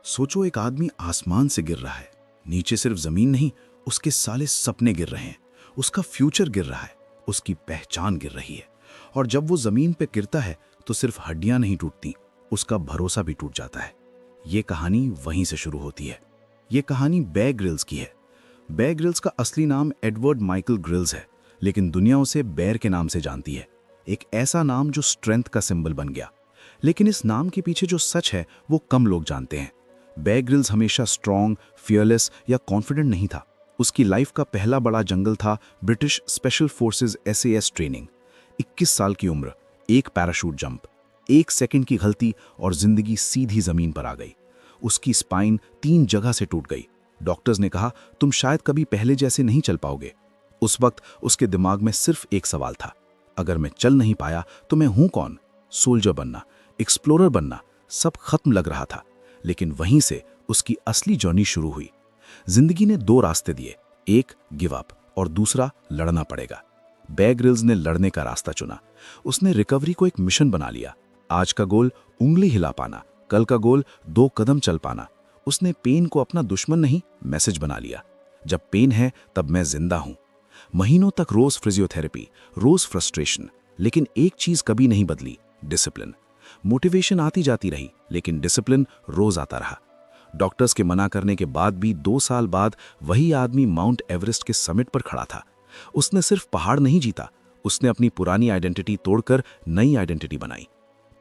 सोचो एक आदमी आसमान से गिर रहा है, नीचे सिर्फ जमीन नहीं, उसके साले सपने गिर रहे हैं, उसका फ्यूचर गिर रहा है, उसकी पहचान गिर रही है। और जब वो जमीन पे गिरता है तो सिर्फ हड्डियां नहीं टूटती, उसका भरोसा भी टूट जाता है। ये कहानी वहीं से शुरू होती है। ये कहानी बेयर ग्रिल्स की है। बेयर ग्रिल्स का असली नाम एडवर्ड माइकल ग्रिल्स है, लेकिन दुनिया उसे बेयर के नाम से जानती है। एक ऐसा नाम जो स्ट्रेंथ का सिंबल बन गया। लेकिन इस नाम के पीछे जो सच है वो कम लोग जानते हैं। बेयर ग्रिल्स हमेशा स्ट्रॉन्ग, फियरलेस या कॉन्फिडेंट नहीं था। उसकी लाइफ का पहला बड़ा जंगल था British special forces SAS training. 21 साल की उम्र, एक पैराशूट जंप, 1 सेकंड की गलती और जिंदगी सीधी जमीन पर आ गई। उसकी स्पाइन 3 जगह से टूट गई। डॉक्टर्स ने कहा तुम शायद कभी पहले जैसे नहीं चल पाओगे। उस वक्त उसके दिमाग में सिर्फ एक सवाल था, अगर मैं चल नहीं पाया तो मैं हूं कौन? सोल्जर बनना, एक्सप्लोरर बनना, सब खत्म लग रहा था। लेकिन वहीं से उसकी असली जर्नी शुरू हुई। जिंदगी ने 2 रास्ते दिए, एक गिव अप और दूसरा लड़ना पड़ेगा। बेयर ग्रिल्स ने लड़ने का रास्ता चुना। उसने रिकवरी को एक मिशन बना लिया। आज का गोल उंगली हिला पाना, कल का गोल 2 कदम चल पाना। उसने पेन को अपना दुश्मन नहीं, मैसेज बना लिया। जब पेन है तब मैं जिंदा हूं। महीनों तक रोज फिजियोथेरेपी, रोज फ्रस्ट्रेशन, लेकिन एक चीज कभी नहीं बदली, डिसिप्लिन। मोटिवेशन आती जाती रही, लेकिन डिसिप्लिन रोज आता रहा। डॉक्टर्स के मना करने के बाद भी 2 साल बाद वही आदमी माउंट एवरेस्ट के समिट पर खड़ा था। उसने सिर्फ पहाड़ नहीं जीता, उसने अपनी पुरानी आइडेंटिटी तोड़कर नई आइडेंटिटी बनाई।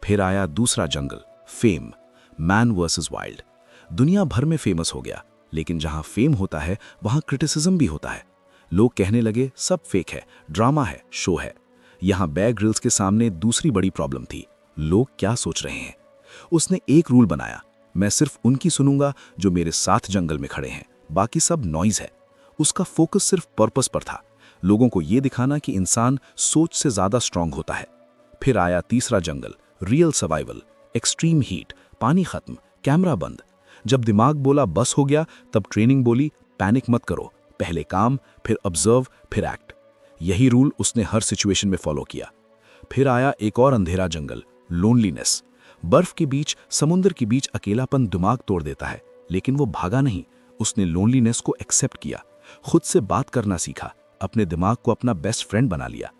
फिर आया दूसरा जंगल, फेम, मैन वर्सेस वाइल्ड। दुनिया भर में फेमस हो गया, लेकिन जहां फेम होता है वहां क्रिटिसिज्म भी होता है। लोग कहने लगे सब फेक है, ड्रामा है, शो है। यहां बेयर ग्रिल्स के सामने दूसरी बड़ी प्रॉब्लम थी, लोग क्या सोच रहे हैं। उसने एक रूल बनाया, मैं सिर्फ उनकी सुनूंगा जो मेरे साथ जंगल में खड़े हैं, बाकी सब नॉइज है। उसका फोकस सिर्फ पर्पस पर था, लोगों को यह दिखाना कि इंसान सोच से ज्यादा स्ट्रांग होता है। फिर आया तीसरा जंगल, रियल सर्वाइवल, एक्सट्रीम हीट, पानी खत्म, कैमरा बंद। जब दिमाग बोला बस हो गया, तब ट्रेनिंग बोली पैनिक मत करो, पहले काम, फिर ऑब्जर्व, फिर एक्ट। यही रूल उसने हर सिचुएशन में फॉलो किया। फिर आया एक और अंधेरा जंगल, लोनलीनेस। बर्फ के बीच, समुद्र के बीच अकेलापन दिमाग तोड़ देता है, लेकिन वो भागा नहीं। उसने लोनलीनेस को एक्सेप्ट किया, खुद से बात करना सीखा, अपने दिमाग को अपना बेस्ट फ्रेंड बना लिया।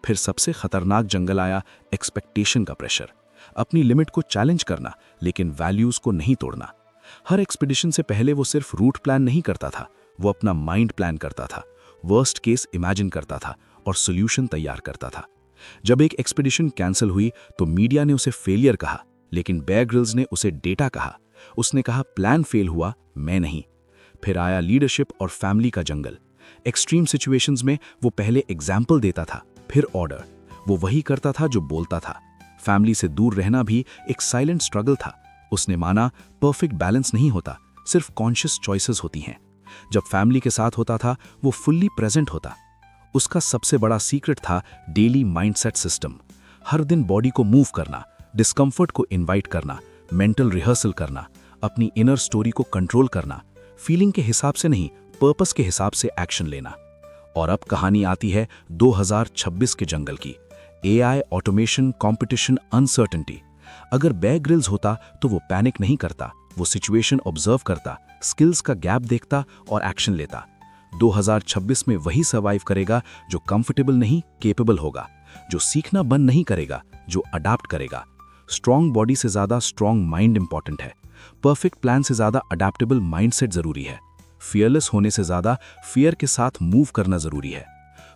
फिर सबसे खतरनाक जंगल आया, एक्सपेक्टेशन का प्रेशर। अपनी लिमिट को चैलेंज करना, लेकिन वैल्यूज को नहीं तोड़ना। हर एक्सपीडिशन से पहले वो सिर्फ रूट प्लान नहीं करता था, वो अपना माइंड प्लान करता था, वर्स्ट केस इमेजिन करता था और सोल्यूशन तैयार करता था। जब एक एक्सपीडिशन कैंसिल हुई तो मीडिया ने उसे फेलियर कहा, लेकिन बेयर ग्रिल्स ने उसे डेटा कहा। उसने कहा प्लान फेल हुआ, मैं नहीं। फिर आया लीडरशिप और फैमिली का जंगल। एक्सट्रीम सिचुएशंस में वो पहले एग्जाम्पल देता था, फिर ऑर्डर। वो वही करता था जो बोलता था। फैमिली से दूर रहना भी एक साइलेंट स्ट्रगल था। उसने माना परफेक्ट बैलेंस नहीं होता, सिर्फ कॉन्शियस चॉइसेस होती हैं। जब फैमिली के साथ होता था वो फुल्ली प्रेजेंट होता। उसका सबसे बड़ा सीक्रेट था डेली माइंडसेट सिस्टम। हर दिन बॉडी को मूव करना, डिस्कम्फर्ट को इनवाइट करना, मेंटल रिहर्सल करना, अपनी इनर स्टोरी को कंट्रोल करना, फीलिंग के हिसाब से नहीं, पर्पस के हिसाब से एक्शन लेना। और अब कहानी आती है 2026 के जंगल की। AI, automation, competition, uncertainty. अगर बेयर ग्रिल्स होता तो वो पैनिक नहीं करता, वो सिचुएशन ऑब्जर्व करता, स्किल्स का गैप देखता और एक्शन लेता। 2026 में वही सर्वाइव करेगा जो कंफर्टेबल नहीं, केपेबल होगा, जो सीखना बंद नहीं करेगा, जो अडाप्ट करेगा। स्ट्रॉन्ग बॉडी से ज्यादा स्ट्रॉन्ग माइंड इंपॉर्टेंट है। परफेक्ट प्लान से ज्यादा अडेप्टेबल माइंडसेट जरूरी है। फियरलेस होने से ज्यादा फियर के साथ मूव करना जरूरी है।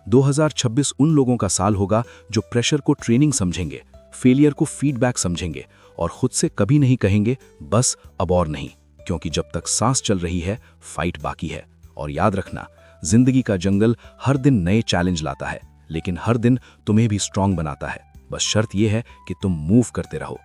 2026 उन लोगों का साल होगा जो प्रेशर को ट्रेनिंग समझेंगे, फेलियर को फीडबैक समझेंगे और खुद से कभी नहीं कहेंगे बस अब और नहीं, क्योंकि जब तक सांस चल रही है फाइट बाकी है। और याद रखना, जिंदगी का जंगल हर दिन नए चैलेंज लाता है, लेकिन हर दिन तुम्हें भी स्ट्रांग बनाता है। बस शर्त यह है कि तुम मूव करते रहो।